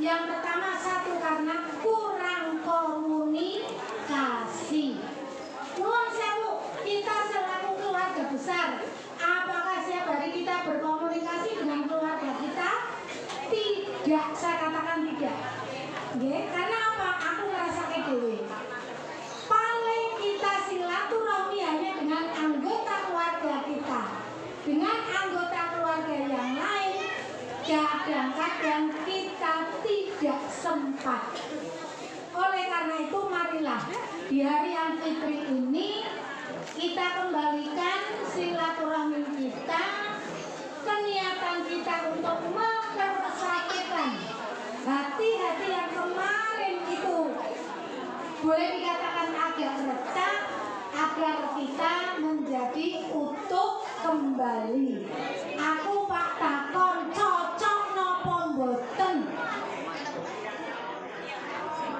Yang pertama, satu, karena kurang komunikasi. Nuwun sewu, kita selaku keluarga besar, apakah setiap hari kita berkomunikasi dengan keluarga kita? Tidak, saya katakan tidak. Karena apa? Aku ngerasa kayak dewe. Paling kita silaturahmi hanya dengan anggota keluarga kita. Dengan anggota keluarga yang lain, kadang-kadang kita tidak sempat. Oleh karena itu, marilah di hari yang fitri ini kita kembalikan silaturahmi kita, keniatan kita untuk mempersatukan hati-hati yang kemarin itu boleh dikatakan agak retak, agar kita menjadi utuh kembali. Aku Pak takon cocok nopo mboten?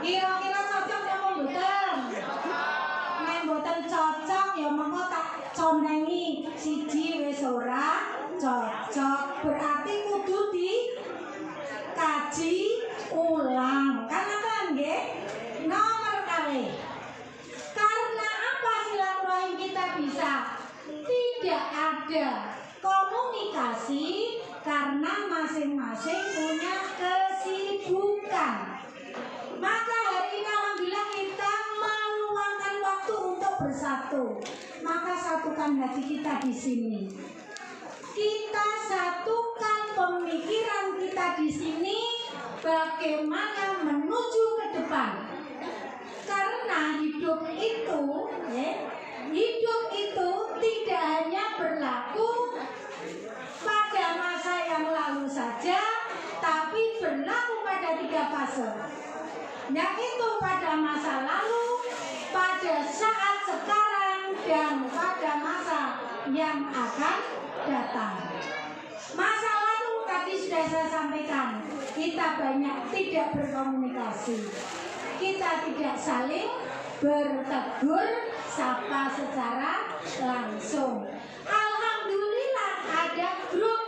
Kira-kira cocok nopo mboten? Nek mboten cocok ya mengko tak condengi siji wis ora cocok. Berarti kudu dikaji ulang. Karena kan nggih? Nomor kali. Karena apa silaturahim kita bisa tidak ada komunikasi? Karena masing-masing punya kesibukan. Maka hari ini alhamdulillah kita meluangkan waktu untuk bersatu. Maka satukan hati kita di sini. Kita satukan pemikiran kita di sini bagaimana menuju ke depan. Karena hidup itu tidak hanya berlaku pada masa yang lalu saja, tapi berlaku pada 3 fase. Yaitu pada masa lalu, pada saat sekarang, dan pada masa yang akan datang. Masa lalu tadi sudah saya sampaikan, kita banyak tidak berkomunikasi. Kita tidak saling bertegur sapa secara langsung. Alhamdulillah ada grup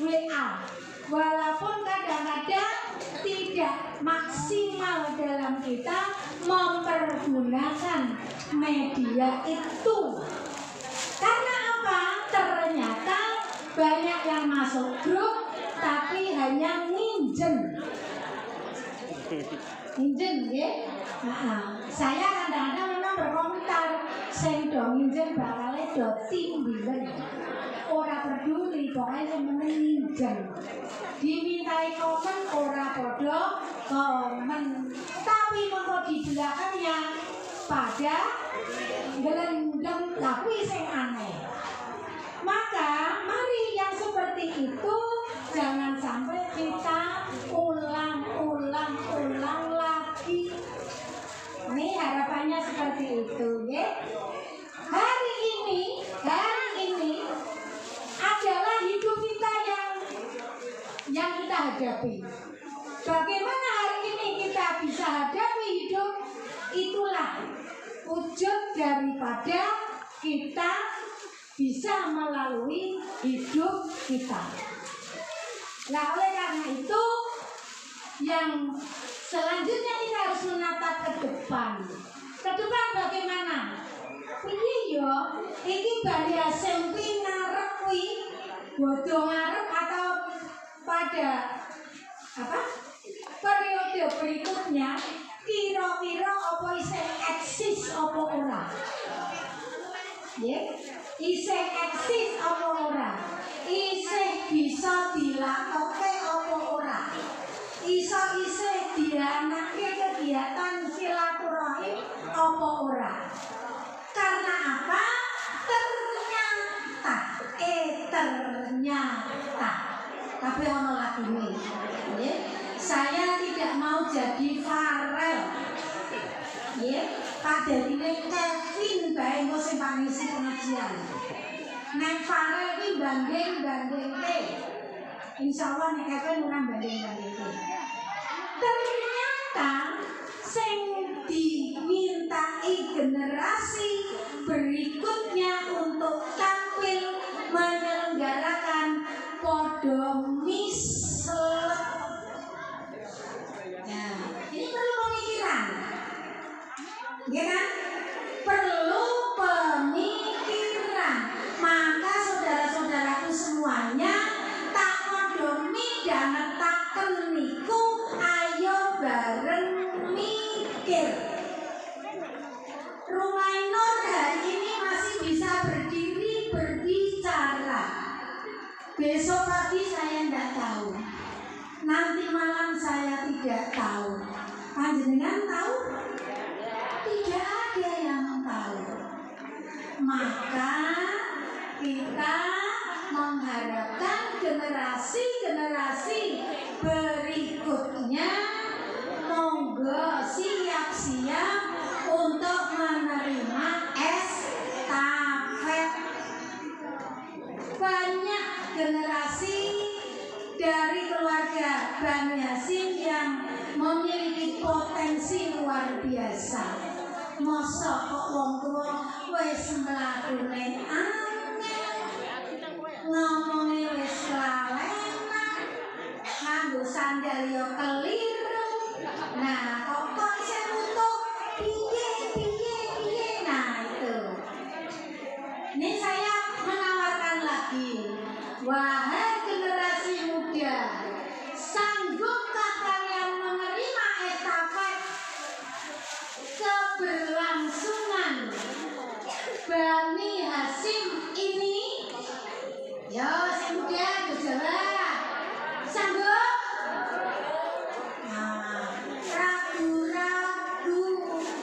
WA. Walaupun kadang-kadang tidak maksimal dalam kita mempergunakan media itu. Karena apa? Ternyata banyak yang masuk grup tapi hanya nginjen ya. Saya kadang-kadang memang berkomentar, sing do nginjen bakale do timbilen. Ora peduli, pokoknya yang penting nginjen. Dimintai komen ora podo komen, tapi mengko di belakangnya pada gelendeng, tapi sing aneh. Maka mari yang seperti itu jangan sampai kita ulang lagi. Ini harapannya seperti itu, ya. Hari ini adalah hidup kita yang kita hadapi. Bagaimana hari ini kita bisa hadapi hidup? Itulah wujud daripada kita bisa melalui hidup kita. Nah, oleh karena itu yang selanjutnya kita harus menatap ke depan. Ke depan bagaimana? Iya, ini bari SMP ngarep kuwi bodo ngarep atau pada periode berikutnya kira-kira apa isih eksis apa ora? Isih eksis apa ora? Isih bisa dilakoke apa ora? Isih dianake kegiatan silaturahim apa ora? Karena apa? Ternyata tapi ono lagi nih, saya tidak mau jadi Farel, pada ini Kevin bae engko sing pangisi pengajian. Nek Farel iki banding insyaallah nek Kevin ora banding. Ternyata sing dimintai generasi berikutnya untuk tampil menyelenggarakan podo mislet. Maka kita mengharapkan generasi-generasi berikutnya monggo siap-siap untuk menerima estafet. Banyak generasi dari keluarga Bani Hasyim yang memiliki potensi luar biasa. Mosok kok wong tuwa wis mlakune angel, ngomongnya wis lalenan, nganggo sandal yo keliru. Nah, kok konsep untuk piye. Nah, itu. Ini saya menawarkan lagi. Wahai generasi muda, sanggupkah kalian menerima estafet keberlangsungan Bani Hasyim ini? Yo, si muda, jawab. Sanggup? Nah, ragu-ragu,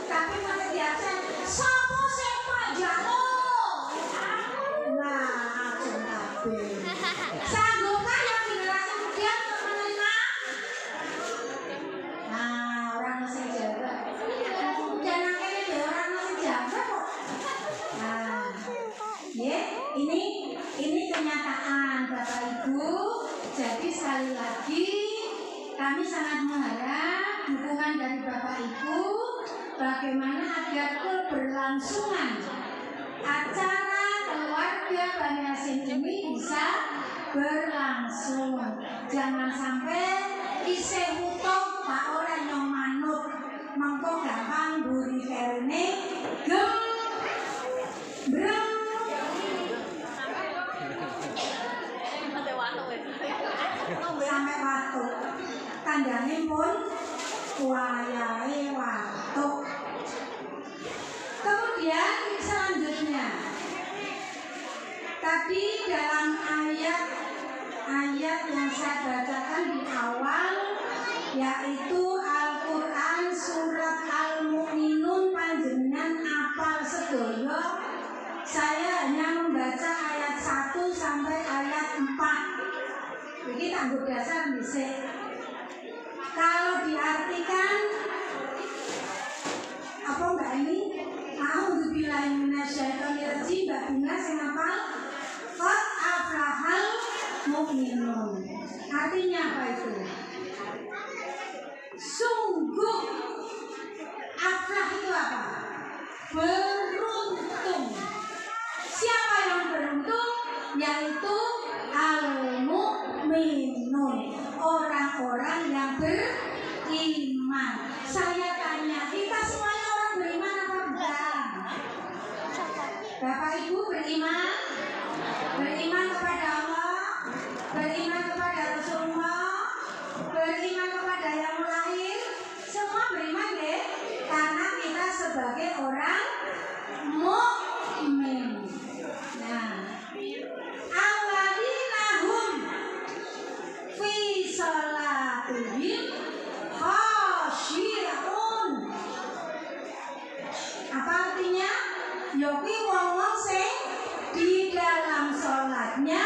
tapi masih biasa. Sopo sepak jalo? Nah, aja kabeh. Sanggupkah yang generasi muda untuk menerima? Nah, orang masih jawab. Dan akhirnya dia orang masih jawab kok. Nah, ya, ini kenyataan Bapak Ibu. Jadi sekali lagi kami sangat mengharap dukungan dari Bapak Ibu bagaimana agar keberlangsungan acara keluarga Bani Hasyim ini bisa berlangsung. Jangan sampai isih utuh Pak ora nyong manut mengko gampang buri kene gembreng. Sampai waktu tandane pun wayahe waktu. Kemudian selanjutnya tadi dalam ayat yang saya bacakan di awal, yaitu Al-Quran surat Al-Mu'minun, panjenengan apal sedoyo. Saya hanya membaca ayat 1 sampai ayat 4. Ini tangguh dasar bisa. Kalau diartikan apa enggak ini? A'udzubillahi minasyaitonirrajim. Mbak Bina sing hafal? Qad aflahal mu'minun. Artinya apa itu? Sungguh. Aflah itu apa? Beruntung. Siapa yang beruntung? Yaitu al-mu'minun, orang-orang yang beriman. Saya tanya, kita semuanya orang beriman apa bukan? Bapak Ibu beriman? Beriman kepada Allah, beriman kepada Rasulullah, beriman kepada yang lahir. Semua beriman ya, karena kita sebagai orang mukmin. Nah, alladzina hum fi shalatihim khashi'un. Apa artinya? Yoki wong-wong sing di dalam sholatnya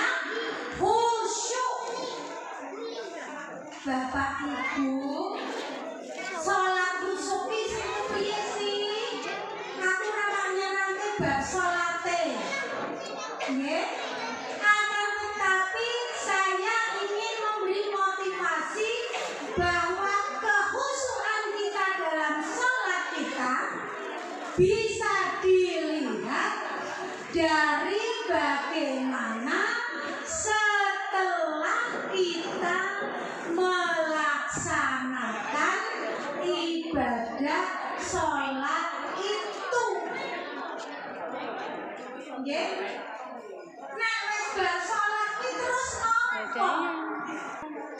khusyuk. Bapak Ibu, sholat khusyuk itu piye sih? Aku namanya nanti bab sholate. Nggih. Akan tetapi saya ingin memberi motivasi bahwa kekhusyukan kita dalam sholat kita bisa dilihat dari bagaimana setelah kita melaksanakan ibadah sholat itu. Nggih. Nek wis bar sholat ki terus apa?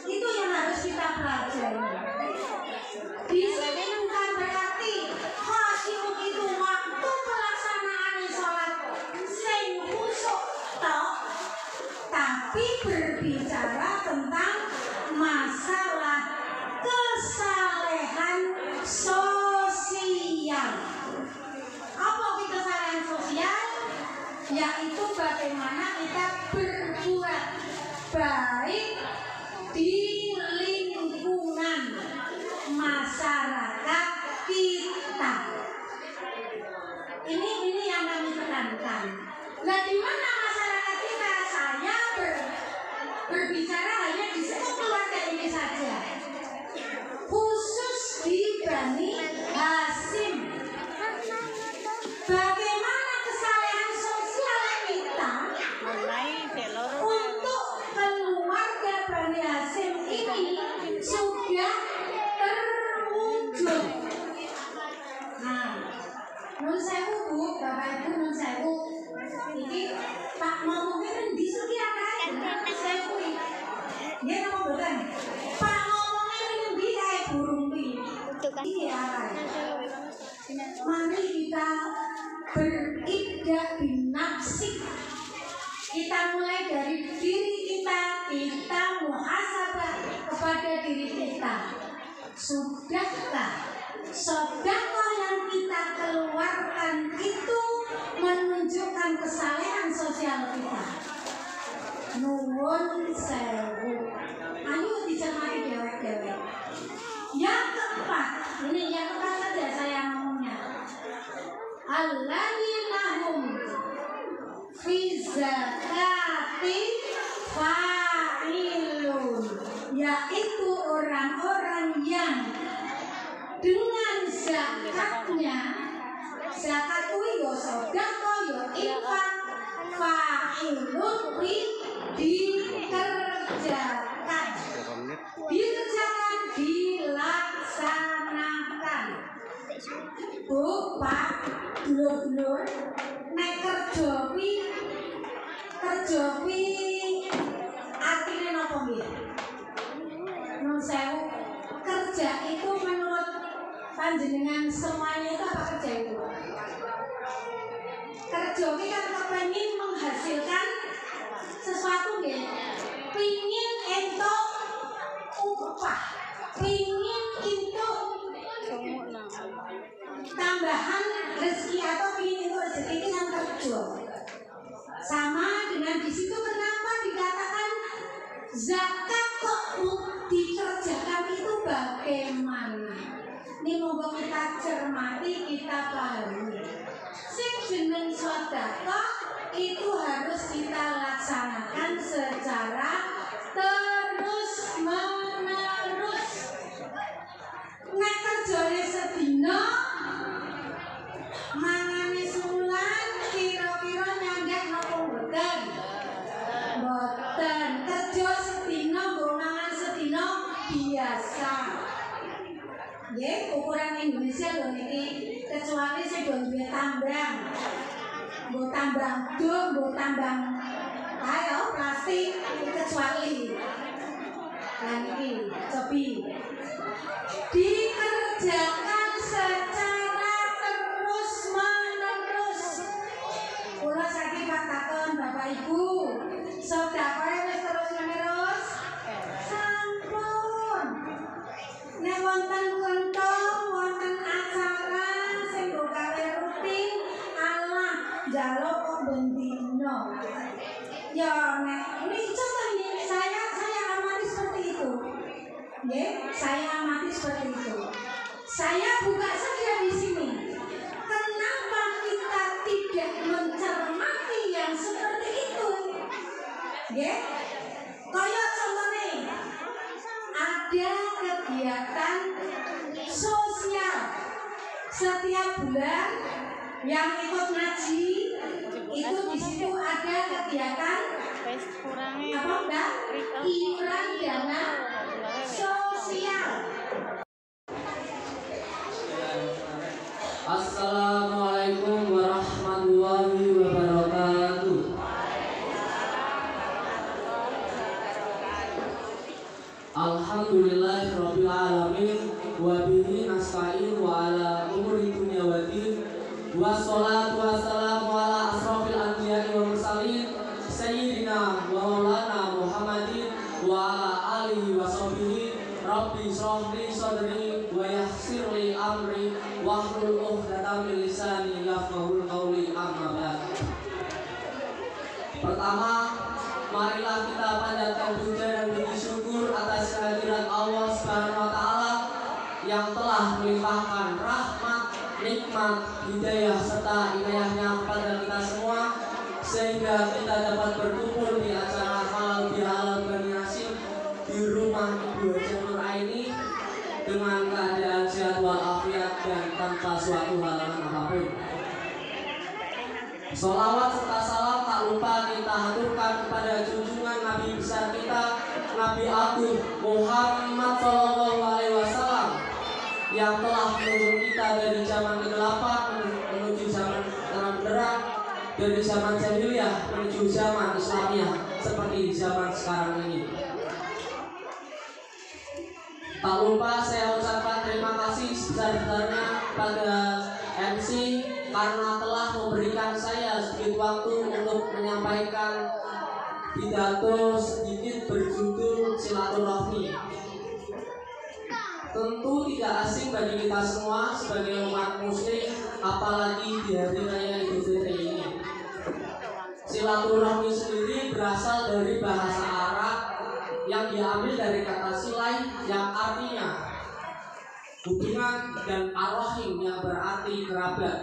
Itu yang harus kita pelajari. Di sini bukan berarti khusyuk itu waktu pelaksanaan sholat sing khusyuk toh, tapi berbicara tentang masalah kesalehan sosial. Apa itu kesalehan sosial? Iki Pak ngomongnya kan di sini akan saya kuwi. Dia nama betul. Pak ngomongnya kan di kayak burung pi. Iya. Mari kita beribadah binafsik. Kita mulai dari diri kita muhasabah kepada diri kita. Sudahkah sedekah yang kita keluarkan itu menunjukkan kesalehan sosial kita? Nuwun sewu. Ayo dicermati dewek-dewek. Yang keempat, ini yang keempat saja saya ngomongnya. Alladzina hum fi zakati fa'ilun, yaitu orang-orang yang dengan zakatnya, zakat kuwi yo sedekah yo infak, fa'ilun dikerjakan, dilaksanakan. Bu, Pak, dulur-dulur, nek kerja kuwi artine napa nggih? Nun sewu, kerja itu menurut panjenengan semuanya itu apa kerja itu? Kerja ini kan kepengin menghasilkan sesuatu nggih. Pingin entuk upah, pingin entuk tambahan rezeki atau pingin entuk rezeki dengan kerja. Sama dengan di situ kenapa dikatakan zakat kok dikerjakan itu bagaimana? Ini monggo kita cermati, kita pahami. Sing jeneng sedekah itu harus kita laksanakan secara terus menerus. Nek kerjane sedina, mangane sebulan, kira-kira nyandek napa mboten? Mboten. Kerja sedina, nggo mangan sedina biasa. Nggih, ukuran Indonesia lho niki, kecuali sing do duwe tambang. Nggo tambang dom, nggo tambang ayo plastik kecuali. Lah niki cobi. Dikerjakan secara terus menerus. Kula saiki katakan Bapak Ibu, sedekah wis terus menerus. Sampun. Nek wonten kenthong, wonten acara sing go gawe rutin, alah njaluk kok ben dino. Ya nek ini coba ini saya amati seperti itu. Nggih, saya amati seperti itu. Saya buka saja di sini. Kenapa kita tidak mencermati yang seperti itu? Nggih. Kayak contohnya ada kegiatan sosial setiap bulan yang ikut ngaji itu di situ ada kegiatan apa Mbak? Iuran dana sosial. Assalamualaikum warahmatullahi wabarakatuh. Alhamdulillahirabbil alamin wa bihi nasta'in wa ala umuri dunya waddin. Wassalatu wassalamu ala asrofil anbiya'i wal mursalin sayyidina wa maulana Muhammadin wa ala alihi wa sahbihi. Rabbi shrah li sadri wa yassir li amri wahlul 'uqdatam min lisani yafqahul qawli, amma ba'd. Pertama, marilah kita panjatkan puja dan puji syukur atas kehadiran Allah Subhanahu wa taala yang telah melimpahkan rahmat, nikmat, hidayah serta inayahnya kepada kita semua sehingga kita dapat berkumpul di acara halal bihalal Bani Hashim di rumah Ibu Haji Nur Aini dengan keadaan sehat walafiat dan tanpa suatu halangan apapun. Sholawat serta salam tak lupa kita haturkan kepada junjungan Nabi besar kita, Nabi Agung Muhammad SAW yang telah menuntun kita dari zaman kegelapan menuju zaman terang benderang dari zaman jahiliyah menuju zaman Islamiyah seperti zaman sekarang ini. Tak lupa saya ucapkan terima kasih sebesar-besarnya pada MC karena telah memberikan saya sedikit waktu untuk menyampaikan pidato sedikit berjudul silaturahmi. Tentu tidak asing bagi kita semua sebagai umat muslim, apalagi di hari raya Idul Fitri ini. Silaturahmi sendiri berasal dari bahasa Arab yang diambil dari kata silai yang artinya hubungan dan ar-rahim yang berarti kerabat.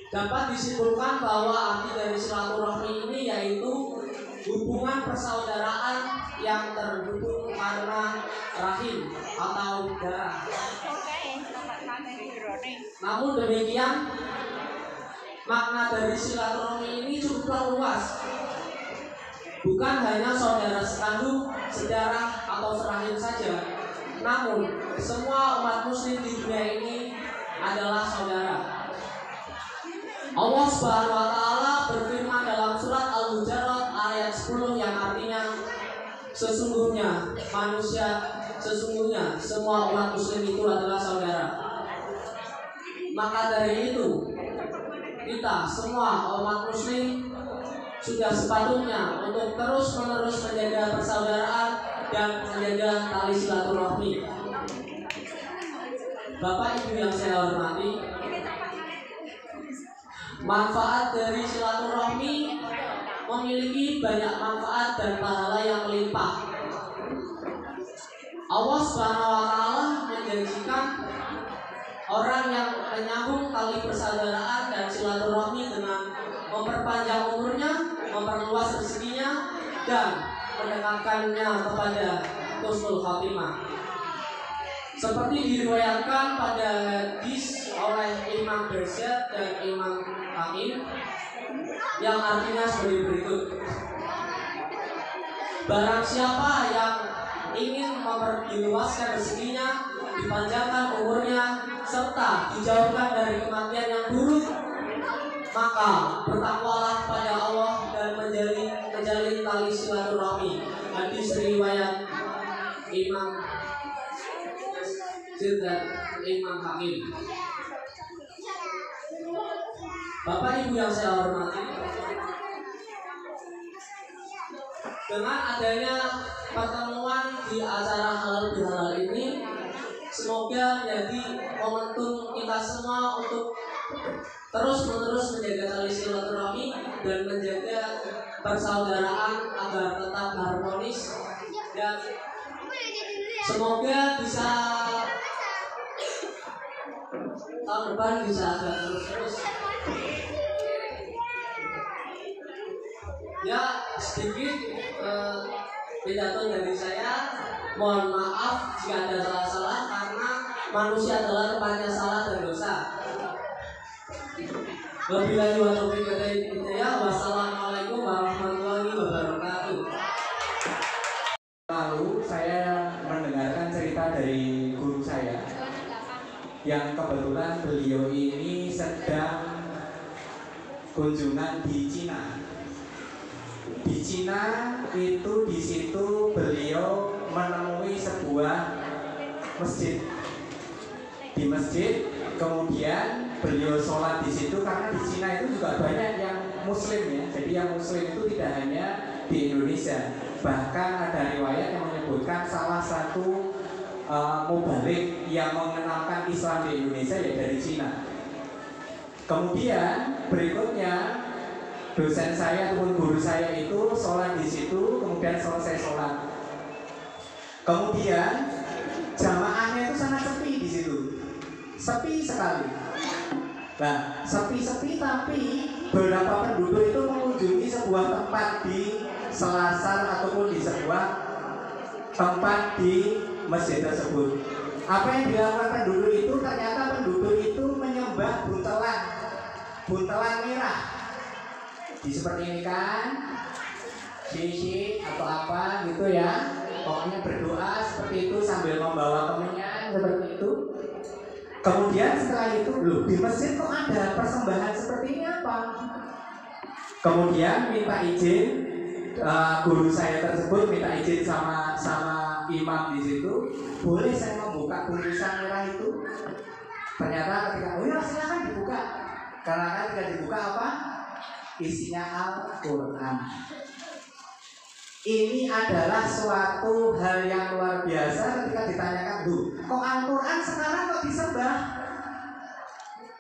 Dapat disimpulkan bahwa arti dari silaturahmi ini yaitu hubungan persaudaraan yang terhubung karena rahim atau darah. Namun demikian, makna dari silaturahmi ini cukuplah luas. Bukan hanya saudara sekandung, sedarah atau serahim saja, namun semua umat muslim di dunia ini adalah saudara. Allah Subhanahu wa taala berfirman dalam surat Al-Hujurat ayat 10 yang artinya sesungguhnya semua umat muslim itu adalah saudara. Maka dari itu kita semua umat muslim sudah sepatutnya untuk terus-menerus menjaga persaudaraan dan menjaga tali silaturahmi. Bapak Ibu yang saya hormati, manfaat dari silaturahmi memiliki banyak manfaat dan pahala yang melimpah. Allah Subhanahu wa taala menjanjikan orang yang menyambung tali persaudaraan dan silaturahmi dengan memperpanjang umurnya, memperluas rezekinya, dan mendekatkannya kepada husnul khotimah. Seperti diriwayatkan pada hadis oleh Imam Bazzar dan Imam Hakim yang artinya sebagai berikut. Barang siapa yang ingin memperluaskan rezekinya, dipanjangkan umurnya, serta dijauhkan dari kematian yang buruk, maka bertakwalah pada Allah dan menjalin tali silaturahmi. Hadis riwayat Imam Bazzar dan Imam Hakim. Bapak Ibu yang saya hormati, dengan adanya pertemuan di acara halal bihalal ini, semoga menjadi momentum kita semua untuk terus-menerus menjaga tali silaturahmi dan menjaga persaudaraan agar tetap harmonis, dan semoga bisa tahun depan bisa agak terus-terus. Ya, sedikit pidato dari saya. Mohon maaf jika ada salah-salah karena manusia adalah tempatnya salah dan dosa. Wabillahi wa taufiq wal hidayah. Wassalamualaikum warahmatullahi wabarakatuh. Lalu saya mendengarkan cerita dari guru saya yang kebetulan beliau ini sedang kunjungan di Cina. Di Cina itu di situ beliau menemui sebuah masjid. Di masjid kemudian beliau sholat di situ karena di Cina itu juga banyak yang Muslim ya. Jadi yang Muslim itu tidak hanya di Indonesia. Bahkan ada riwayat yang menyebutkan salah satu mubalik yang mengenalkan Islam di Indonesia ya dari Cina. Kemudian berikutnya dosen saya ataupun guru saya itu sholat di situ, kemudian selesai sholat. Kemudian jamaahnya itu sangat sepi di situ, sepi sekali. Nah, sepi-sepi tapi beberapa penduduk itu mengunjungi sebuah tempat di selasar ataupun di sebuah tempat di masjid tersebut. Apa yang dilakukan penduduk itu? Ternyata penduduk itu menyembah buntelan merah. Di seperti ini kan, sisi atau apa gitu ya. Pokoknya berdoa seperti itu sambil membawa kemenyan seperti itu. Kemudian setelah itu, loh di masjid kok ada persembahan seperti ini apa? Kemudian minta izin, guru saya tersebut minta izin sama imam di situ, boleh saya membuka bungkusan merah itu? Ternyata ketika, oh ya silakan dibuka. Karena kan ketika dibuka apa? Isinya Al-Quran. Ini adalah suatu hal yang luar biasa ketika ditanyakan, kok Al-Quran sekarang kok disembah?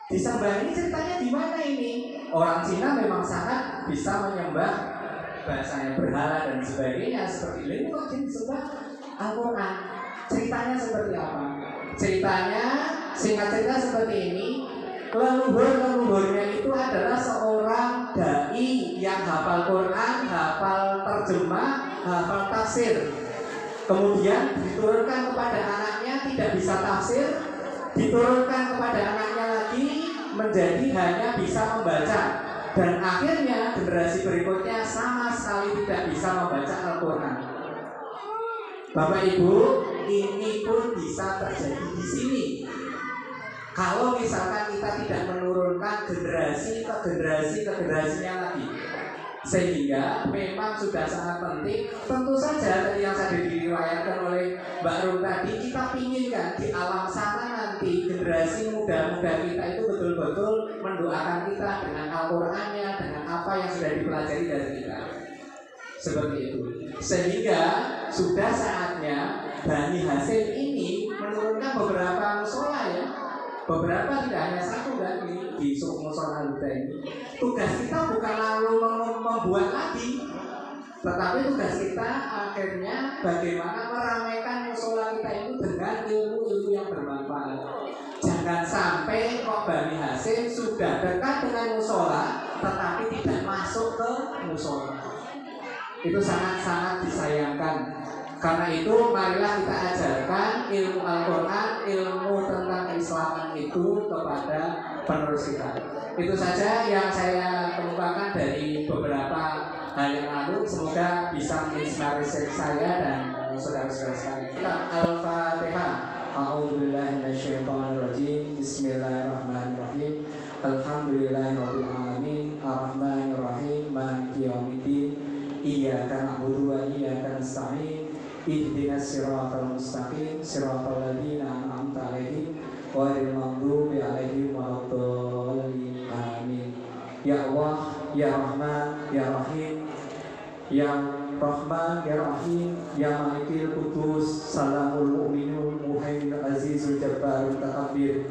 Disembah ini ceritanya di mana ini? Orang Cina memang sangat bisa menyembah bahasanya berhala dan sebagainya seperti ini. Kok disembah Al-Quran? Ceritanya seperti apa? Ceritanya, singkat cerita seperti ini. Leluhur-leluhurnya itu adalah seorang dai yang hafal Quran, hafal terjemah, hafal tafsir. Kemudian diturunkan kepada anaknya tidak bisa tafsir, diturunkan kepada anaknya lagi menjadi hanya bisa membaca. Dan akhirnya generasi berikutnya sama sekali tidak bisa membaca Al-Quran. Bapak Ibu, ini pun bisa terjadi di sini. Kalau misalkan kita tidak menurunkan generasi ke generasinya lagi, sehingga memang sudah sangat penting. Tentu saja tadi yang sudah diriwayatkan oleh Mbak Rum tadi, kita inginkan di alam sana nanti generasi muda-muda kita itu betul-betul mendoakan kita dengan Al-Qurannya, dengan apa yang sudah dipelajari dari kita. Seperti itu. Sehingga sudah saatnya Bani Hasyim ini menurunkan beberapa musola ya. Beberapa tidak hanya satu kan di musola kita ini. Tugas kita bukan lalu membuat lagi, tetapi tugas kita akhirnya bagaimana meramaikan musola kita itu dengan ilmu-ilmu yang bermanfaat. Jangan sampai kok Bani Hasyim sudah dekat dengan musola tetapi tidak masuk ke musola. Itu sangat-sangat disayangkan. Karena itu marilah kita ajarkan ilmu Al-Quran, ilmu tentang keislaman itu kepada penerus kita. Itu saja yang saya kemukakan dari beberapa hal yang lalu. Semoga bisa menginspirasi saya dan saudara-saudara sekalian. Al-Fatihah. A'udzubillahi minasyaitonirrajim. Bismillahirrahmanirrahim. Alhamdulillahirabbil alamin. Arrahmanirrahim. Maliki yaumiddin. Iyyaka na'budu wa iyyaka nasta'in. Ihdinas siratal mustaqim, siratal ladzina an'amta 'alaihim ghairil maghdubi 'alaihim waladdallin. Amin. Ya Allah, ya Rahman, ya Rahim, ya Rahman, ya Rahim, ya Malikil Qudus, Salamul Mu'minul Muhaiminul Azizul Jabbarul Mutakabbir.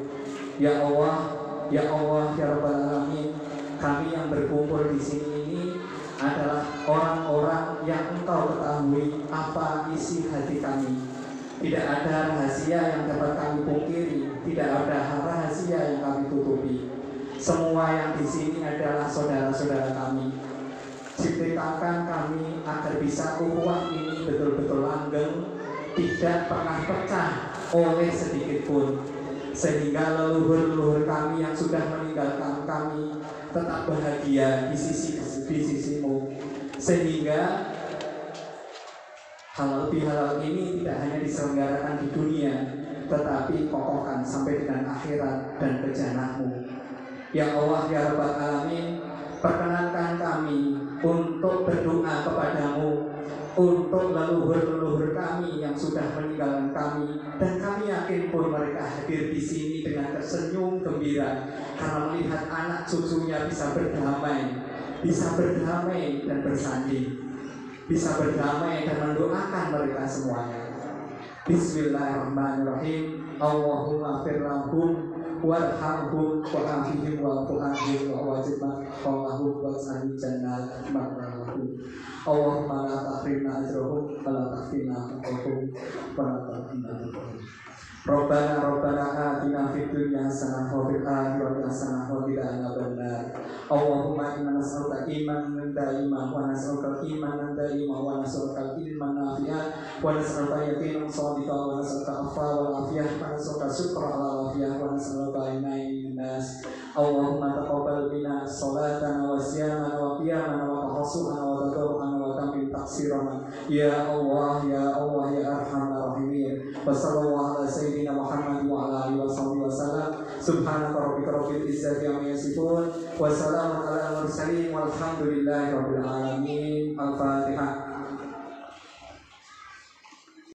Ya Allah, ya Allah, ya Rabbal Alamin, kami yang berkumpul di sini ini adalah orang-orang yang Engkau ketahui apa isi hati kami. Tidak ada rahasia yang dapat kami pungkiri, tidak ada rahasia yang kami tutupi. Semua yang di sini adalah saudara-saudara kami. Ciptakan kami agar bisa ukhuwah ini betul-betul langgeng, tidak pernah pecah oleh sedikit pun, sehingga leluhur-leluhur kami yang sudah meninggalkan kami tetap bahagia di sisimu, sehingga halal bihalal ini tidak hanya diselenggarakan di dunia, tetapi kokohkan sampai dengan akhirat dan ke jannah-Mu. Ya Allah, ya Rabbal Alamin, perkenankan kami untuk berdoa kepadamu untuk leluhur-leluhur kami yang sudah meninggalkan kami, dan kami yakin pun mereka hadir di sini dengan tersenyum gembira karena melihat anak cucunya bisa berdamai dan bersanding, bisa berdamai dan mendoakan mereka semuanya. Bismillahirrahmanirrahim. Allahumma fir lahum warhamhum wa'afihim wa'fu'anhum wa'wajibna qawlahum wa'sani jannat makrahum. Allahumma la tahrimna ajrahum wa la tahfina hukum wa la tahfina hukum. Rabbana atina fid dunya hasanah wa fil akhirati hasanah wa qina adzabannar. Allahumma inna nas'aluka imanan da'iman wa nas'aluka imanan da'iman wa nas'aluka ilman nafi'an wa nas'aluka yaqinan shadiqan wa nas'aluka afwa wal afiyah wa nas'aluka syukra ala afiyah wa nas'aluka inaimin nas. Allahumma taqabbal minna salatana wa siyamana wa qiyamana wa tahassuana wa tadarruana wa tamim taqsirana. Ya Allah, ya Allah, ya arhamar rahimin. Wa sallallahu ala sayyidina Muhammad wa ala alihi wa sahbihi wa sallam. Subhanaka rabbika rabbil izzati amma yasifun wa salamun alal mursalin walhamdulillahi rabbil alamin. Al-Fatihah.